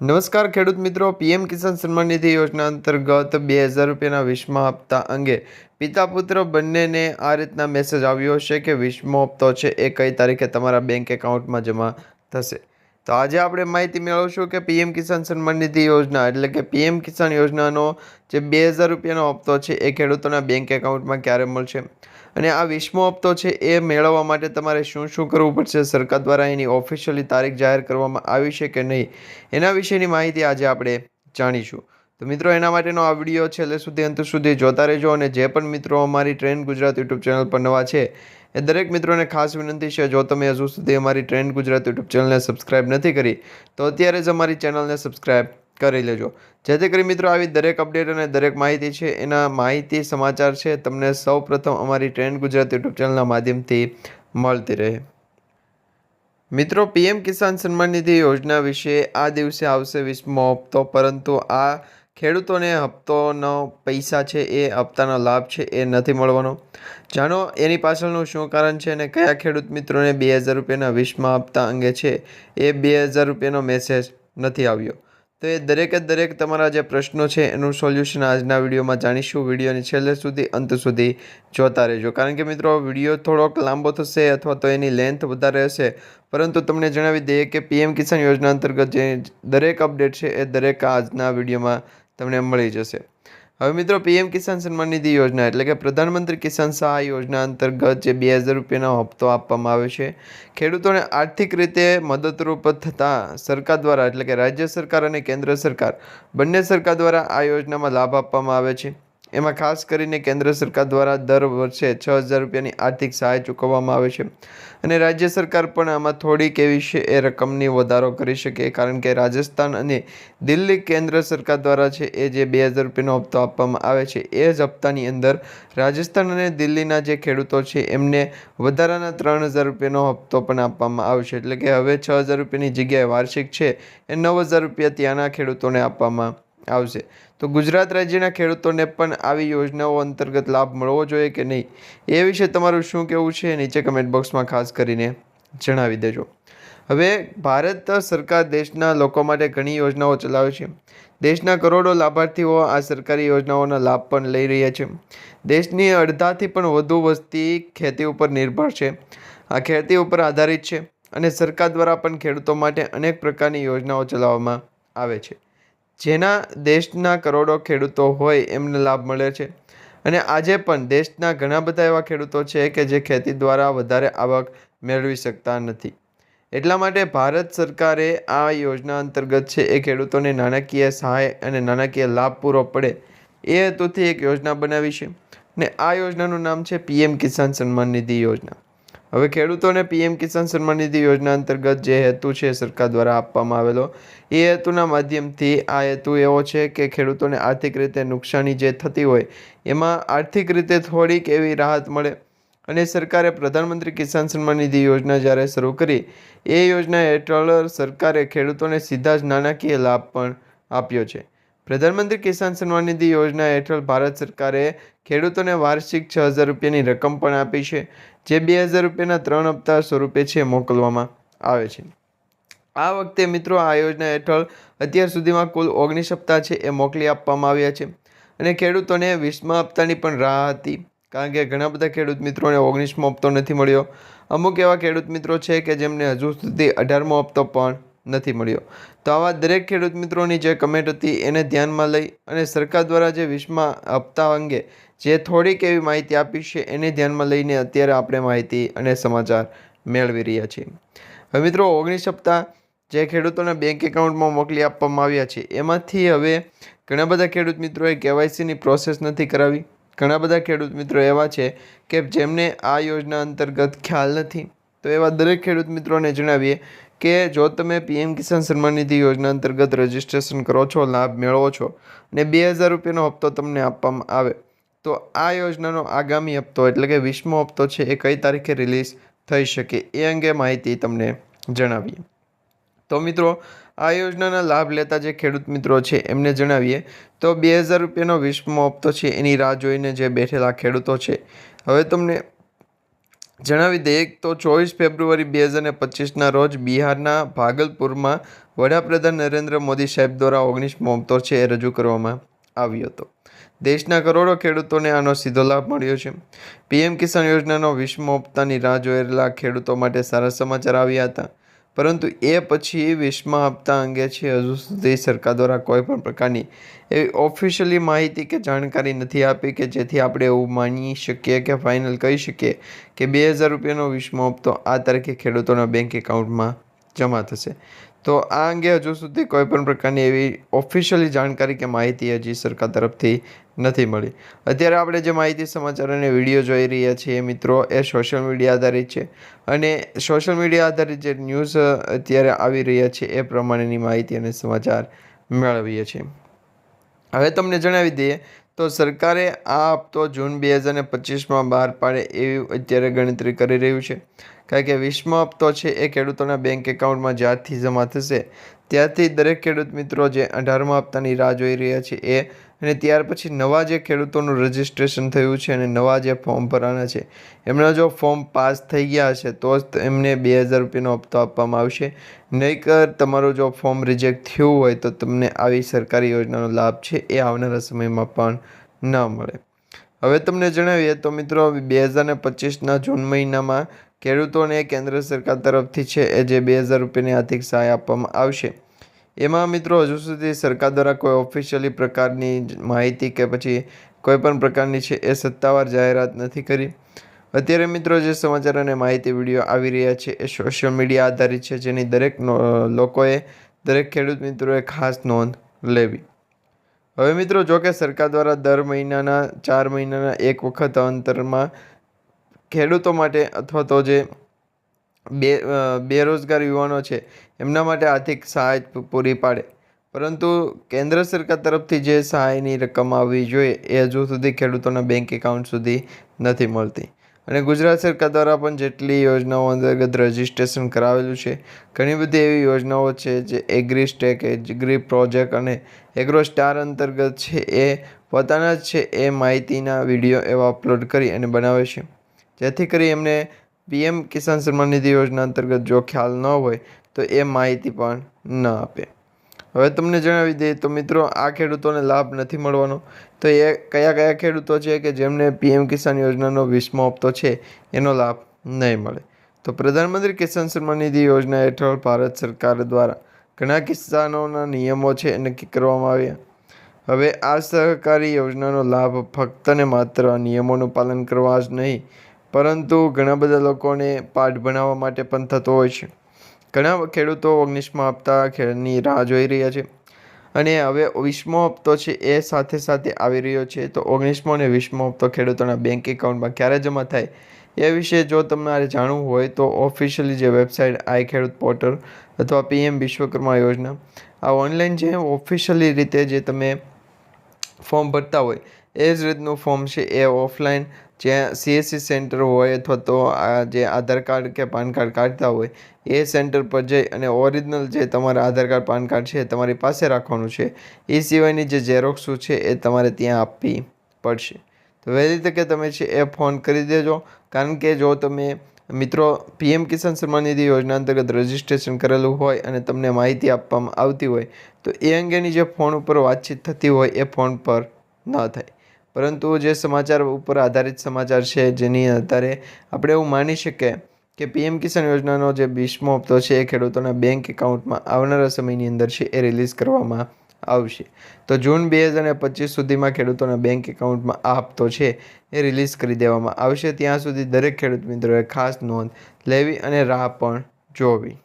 નમસ્કાર ખેડૂત મિત્રો, પીએમ કિસાન સન્માન નિધિ યોજના અંતર્ગત 2000 રૂપિયાના 20મા હપ્તા અંગે પિતા પુત્ર બંનેને આ રીતના મેસેજ આવ્યો છે કે 20મો હપ્તો છે એ કઈ તારીખે તમારા બેંક એકાઉન્ટમાં જમા થશે. તો આજે આપણે માહિતી મેળવશું કે પીએમ કિસાન સન્માન નિધિ યોજના એટલે કે પીએમ કિસાન યોજનાનો જે 2000 રૂપિયાનો હપ્તો છે એ ખેડૂતોના બેંક એકાઉન્ટમાં ક્યારે મળશે અને આ 20મો હપ્તો છે એ મેળવવા માટે તમારે શું શું કરવું પડશે, સરકાર દ્વારા એની ઓફિશિયલી તારીખ જાહેર કરવામાં આવી છે કે નહીં, એના વિશેની માહિતી આજે આપણે જાણીશું. તો મિત્રો, એના માટેનો આ વિડીયો છેલ્લે સુધી અંત સુધી જોતા રહેજો. અને જે પણ મિત્રો અમારી ટ્રેન્ડ ગુજરાત યુટ્યુબ ચેનલ પર નવા છે એ દરેક મિત્રોને ખાસ વિનંતી છે, જો તમે હજુ સુધી અમારી ટ્રેન્ડ ગુજરાત યુટ્યુબ ચેનલને સબસ્ક્રાઇબ નથી કરી તો અત્યારે જ અમારી ચેનલને સબસ્ક્રાઇબ કરી લેજો, જેથી કરી મિત્રો આવી દરેક અપડેટ અને દરેક માહિતી છે એના માહિતી સમાચાર છે તમને સૌપ્રથમ અમારી ટ્રેન્ડ ગુજરાત યુટ્યુબ ચેનલના માધ્યમથી મળતી રહે. મિત્રો, પીએમ કિસાન સન્માન નિધિ યોજના વિશે આ દિવસે આવશે 20મો હપ્તો, પરંતુ આ ખેડૂતોને હપ્તોનો પૈસા છે એ હપ્તાનો લાભ છે એ નથી મળવાનો. જાણો એની પાછળનું શું કારણ છે અને કયા ખેડૂત મિત્રોને 2000 રૂપિયાના 20મા હપ્તા અંગે છે એ 2000 રૂપિયાનો મેસેજ નથી આવ્યો. તો એ દરેક તમારા જે પ્રશ્નો છે એનું સોલ્યુશન આજના વિડીયોમાં જાણીશું. વિડીયોની છેલ્લે સુધી અંત સુધી જોતા રહેજો, કારણ કે મિત્રો વિડીયો થોડોક લાંબો થશે અથવા તો એની લેન્થ વધારે હશે, પરંતુ તમને જણાવી દઈએ કે પીએમ કિસાન યોજના અંતર્ગત જે દરેક અપડેટ છે એ દરેક આજના વિડીયોમાં તમને મળી જશે. હવે મિત્રો, પીએમ કિસાન સન્માન નિધિ યોજના એટલે કે પ્રધાનમંત્રી કિસાન સહાય યોજના અંતર્ગત જે 2000 રૂપિયાનો હપ્તો આપવામાં આવે છે ખેડૂતોને આર્થિક રીતે મદદરૂપ થતાં સરકાર દ્વારા એટલે કે રાજ્ય સરકાર અને કેન્દ્ર સરકાર બંને સરકાર દ્વારા આ યોજનામાં લાભ આપવામાં આવે છે. એમાં ખાસ કરીને કેન્દ્ર સરકાર દ્વારા દર વર્ષે 6000 રૂપિયાની આર્થિક સહાય ચૂકવવામાં આવે છે અને રાજ્ય સરકાર પણ આમાં થોડીક એવી છે એ રકમની વધારો કરી શકે, કારણ કે રાજસ્થાન અને દિલ્હી કેન્દ્ર સરકાર દ્વારા છે એ જે 2000 રૂપિયાનો હપ્તો આપવામાં આવે છે એ જ હપ્તાની અંદર રાજસ્થાન અને દિલ્હીના જે ખેડૂતો છે એમને વધારાના 3000 રૂપિયાનો હપ્તો પણ આપવામાં આવશે. એટલે કે હવે 6000 રૂપિયાની જગ્યાએ વાર્ષિક છે એ 9000 રૂપિયા ત્યાંના ખેડૂતોને આપવામાં આવશે. તો ગુજરાત રાજ્યના ખેડૂતોને પણ આવી યોજનાઓ અંતર્ગત લાભ મળવો જોઈએ કે નહીં, એ વિશે તમારું શું કહેવું છે નીચે કમેન્ટ બોક્સમાં ખાસ કરીને જણાવી દેજો. હવે ભારત સરકાર દેશના લોકો માટે ઘણી યોજનાઓ ચલાવે છે. દેશના કરોડો લાભાર્થીઓ આ સરકારી યોજનાઓના લાભ પણ લઈ રહ્યા છે. દેશની અડધાથી પણ વધુ વસ્તી ખેતી ઉપર નિર્ભર છે, આ ખેતી ઉપર આધારિત છે અને સરકાર દ્વારા પણ ખેડૂતો માટે અનેક પ્રકારની યોજનાઓ ચલાવવામાં આવે છે, જેના દેશના કરોડો ખેડૂતો હોય એમને લાભ મળે છે. અને આજે પણ દેશના ઘણા બધા એવા ખેડૂતો છે કે જે ખેતી દ્વારા વધારે આવક મેળવી શકતા નથી. એટલા માટે ભારત સરકારે આ યોજના અંતર્ગત છે એ ખેડૂતોને નાણાકીય સહાય અને નાણાકીય લાભ પૂરો પડે એ હેતુથી એક યોજના બનાવી છે ને આ યોજનાનું નામ છે પીએમ કિસાન સન્માન નિધિ યોજના. હવે ખેડૂતોને પીએમ કિસાન સન્માન નિધિ યોજના અંતર્ગત જે હેતુ છે સરકાર દ્વારા આપવામાં આવેલો એ હેતુના માધ્યમથી આ હેતુ એવો છે કે ખેડૂતોને આર્થિક રીતે નુકસાની જે થતી હોય એમાં આર્થિક રીતે થોડીક એવી રાહત મળે. અને સરકારે પ્રધાનમંત્રી કિસાન સન્માન નિધિ યોજના જ્યારે શરૂ કરી એ યોજના હેઠળ સરકારે ખેડૂતોને સીધા જ નાણાકીય લાભ પણ આપ્યો છે. પ્રધાનમંત્રી કિસાન સન્માન નિધિ યોજના હેઠળ ભારત સરકારે ખેડૂતોને વાર્ષિક 6000 રૂપિયાની રકમ પણ આપી છે, જે 2000 રૂપિયાના 3 હપ્તા સ્વરૂપે છે મોકલવામાં આવે છે. આ વખતે મિત્રો આ યોજના હેઠળ અત્યાર સુધીમાં કુલ 19 હપ્તા છે એ મોકલી આપવામાં આવ્યા છે અને ખેડૂતોને 20મા હપ્તાની પણ રાહ હતી, કારણ કે ઘણા બધા ખેડૂત મિત્રોને 19મો હપ્તો નથી મળ્યો. અમુક એવા ખેડૂત મિત્રો છે કે જેમને હજુ સુધી 18મો હપ્તો પણ નથી મળ્યો. તો આવા દરેક ખેડૂત મિત્રોની જે કમેન્ટ હતી એને ધ્યાનમાં લઈ અને સરકાર દ્વારા જે 20મા હપ્તા અંગે જે થોડીક એવી માહિતી આપી છે એને ધ્યાનમાં લઈને અત્યારે આપણે માહિતી અને સમાચાર મેળવી રહ્યા છીએ. હવે મિત્રો, 19 હપ્તા જે ખેડૂતોના બેંક એકાઉન્ટમાં મોકલી આપવામાં આવ્યા છે એમાંથી હવે ઘણા બધા ખેડૂત મિત્રોએ કેવાયસીની પ્રોસેસ નથી કરાવી. ઘણા બધા ખેડૂત મિત્રો એવા છે કે જેમને આ યોજના અંતર્ગત ખ્યાલ નથી. તો એવા દરેક ખેડૂત મિત્રોને જણાવીએ કે જો તમે પીએમ કિસાન સન્માન નિધિ યોજના અંતર્ગત રજીસ્ટ્રેશન કરો છો, લાભ મેળવો છો અને 2000 રૂપિયાનો હપ્તો તમને આપવામાં આવે તો આ યોજનાનો આગામી હપ્તો એટલે કે 20મો હપ્તો છે એ કઈ તારીખે રિલીઝ થઈ શકે એ અંગે માહિતી તમને જણાવીએ. તો મિત્રો, આ યોજનાના લાભ લેતા જે ખેડૂત મિત્રો છે એમને જણાવીએ તો 2000 રૂપિયાનો 20મો હપ્તો છે એની રાહ જોઈને જે બેઠેલા ખેડૂતો છે, હવે તમને જણાવી દઈએ તો 24 ફેબ્રુઆરી 2025ના રોજ બિહારના ભાગલપુરમાં વડાપ્રધાન નરેન્દ્ર મોદી સાહેબ દ્વારા 19મો હપ્તો છે એ રજૂ કરવામાં આવ્યો હતો. દેશના કરોડો ખેડૂતોને આનો સીધો લાભ મળ્યો છે. પીએમ કિસાન યોજનાનો 20મો હપ્તાની રાહ જોઈ રહેલા ખેડૂતો માટે સારા સમાચાર આવ્યા હતા, પરંતુ એ પછી 20મા હપ્તા અંગે છે હજુ સુધી સરકાર દ્વારા કોઈ પણ પ્રકારની એવી ઓફિશિયલી માહિતી કે જાણકારી નથી આપી કે જેથી આપણે એવું માની શકીએ કે ફાઇનલ કહી શકીએ કે 2000 રૂપિયાનો 20મો હપ્તો આ તારીખે ખેડૂતોના બેંક એકાઉન્ટમાં જમા થશે. તો આ અંગે હજુ સુધી કોઈ પણ પ્રકારની એવી ઓફિશિયલી જાણકારી કે માહિતી હજી સરકાર તરફથી નથી મળી. અત્યારે આપણે જે માહિતી, સમાચાર અને વિડીયો જોઈ રહ્યા છીએ મિત્રો, એ સોશિયલ મીડિયા આધારિત છે અને સોશિયલ મીડિયા આધારિત જે ન્યૂઝ અત્યારે આવી રહ્યા છે એ પ્રમાણેની માહિતી અને સમાચાર મેળવીએ છીએ. હવે તમને જણાવી દઈએ તો સરકારે આ હપ્તો જૂન 2025માં બહાર પાડે એવી અત્યારે ગણતરી કરી રહ્યું છે, કારણ કે 20મો હપ્તો છે એ ખેડૂતોના બેંક એકાઉન્ટમાં જ્યારથી જમા થશે ત્યારથી દરેક ખેડૂત મિત્રો જે 18મા હપ્તાની રાહ જોઈ રહ્યા છે એ, અને ત્યાર પછી નવા જે ખેડૂતોનું રજિસ્ટ્રેશન થયું છે અને નવા જે ફોર્મ ભરાના છે એમના જો ફોર્મ પાસ થઈ ગયા હશે તો જ એમને 2000 રૂપિયાનો હપ્તો આપવામાં આવશે. નહીંતર તમારું જો ફોર્મ રિજેક્ટ થયું હોય તો તમને આવી સરકારી યોજનાનો લાભ છે એ આવનારા સમયમાં પણ ન મળે. હવે તમને જણાવીએ તો મિત્રો 2025ના જૂન મહિનામાં ખેડૂતોને કેન્દ્ર સરકાર તરફથી છે એ જે 2000 રૂપિયાની આર્થિક સહાય આપવામાં આવશે, એમાં મિત્રો હજુ સુધી સરકાર દ્વારા કોઈ ઓફિશિયલી પ્રકારની માહિતી કે પછી કોઈ પણ પ્રકારની છે એ સત્તાવાર જાહેરાત નથી કરી. અત્યારે મિત્રો જે સમાચાર અને માહિતી વિડીયો આવી રહ્યા છે એ સોશિયલ મીડિયા આધારિત છે, જેની દરેક લોકોએ, દરેક ખેડૂત મિત્રોએ ખાસ નોંધ લેવી. હવે મિત્રો જોકે સરકાર દ્વારા દર મહિનાના 4 મહિનાના એક વખત અંતરમાં ખેડૂતો માટે અથવા તો જે બેરોજગાર યુવાનો છે એમના માટે આર્થિક સહાય પૂરી પાડે, પરંતુ કેન્દ્ર સરકાર તરફથી જે સહાયની રકમ આવવી જોઈએ એ હજુ સુધી ખેડૂતોના બેંક એકાઉન્ટ સુધી નથી મળતી. અને ગુજરાત સરકાર દ્વારા પણ જેટલી યોજનાઓ અંતર્ગત રજિસ્ટ્રેશન કરાવેલું છે, ઘણી બધી એવી યોજનાઓ છે જે એગ્રી સ્ટેક, એગ્રી પ્રોજેક્ટ અને એગ્રો સ્ટાર અંતર્ગત છે એ પોતાના જ છે એ માહિતીના વિડીયો એવા અપલોડ કરી અને બનાવે છે, જેથી કરી એમને પીએમ કિસાન સન્માન નિધિ યોજના અંતર્ગત જો ખ્યાલ ન હોય તો એ માહિતી પણ ન આપે. હવે તમને જણાવી દઈએ તો મિત્રો આ ખેડૂતોને લાભ નથી મળવાનો, તો એ કયા કયા ખેડૂતો છે કે જેમને પીએમ કિસાન યોજનાનો 20મો હપ્તો છે એનો લાભ નહીં મળે. તો પ્રધાનમંત્રી કિસાન સન્માન નિધિ યોજના હેઠળ ભારત સરકાર દ્વારા ઘણા કિસાનોના નિયમો છે એ નક્કી કરવામાં આવ્યા. હવે આ સહકારી યોજનાનો લાભ ફક્ત ને માત્ર નિયમોનું પાલન કરવા જ નહીં, પરંતુ ઘણા બધા લોકોને પાઠ ભણાવવા માટે પણ થતો હોય છે. ઘણા ખેડૂતો 19મા હપ્તાની રાહ જોઈ રહ્યા છે અને હવે 20મો હપ્તો છે એ સાથે સાથે આવી રહ્યો છે. તો 19મો અને 20મો હપ્તો ખેડૂતોના બેંક એકાઉન્ટમાં ક્યારે જમા થાય એ વિશે જો તમારે જાણવું હોય તો ઓફિશિયલી જે વેબસાઇટ આઈ ખેડૂત પોર્ટલ અથવા પીએમ વિશ્વકર્મા યોજના, આ ઓનલાઈન જે ઓફિશિયલી રીતે જે તમે ફોર્મ ભરતા હોય એ જ રીતનું ફોર્મ છે એ ઓફલાઈન જ્યાં સીએસસી સેન્ટર હોય અથવા તો આ જે આધાર કાર્ડ કે પાન કાર્ડ કાઢતા હોય એ સેન્ટર પર જઈ અને ઓરિજિનલ જે તમારા આધાર કાર્ડ, પાન કાર્ડ છે તમારી પાસે રાખવાનું છે. એ સિવાયની જે ઝેરોક્સો છે એ તમારે ત્યાં આપવી પડશે. તો વહેલી તકે તમે છે એ ફોન કરી દેજો, કારણ કે જો તમે મિત્રો પીએમ કિસાન સન્માન નિધિ યોજના અંતર્ગત રજિસ્ટ્રેશન કરેલું હોય અને તમને માહિતી આપવામાં આવતી હોય તો એ અંગેની જે ફોન ઉપર વાતચીત થતી હોય એ ફોન પર ન થાય, પરંતુ જે સમાચાર ઉપર આધારિત સમાચાર છે જેની આધારે આપણે એવું માની શકીએ કે પીએમ કિસાન યોજનાનો જે 20મો હપ્તો છે એ ખેડૂતોના બેંક એકાઉન્ટમાં આવનારા સમયની અંદર છે એ રિલીઝ કરવામાં આવશે. તો જૂન 2025 સુધીમાં ખેડૂતોના બેંક એકાઉન્ટમાં આ હપ્તો છે એ રિલીઝ કરી દેવામાં આવશે. ત્યાં સુધી દરેક ખેડૂત મિત્રોએ ખાસ નોંધ લેવી અને રાહ પણ જોવી.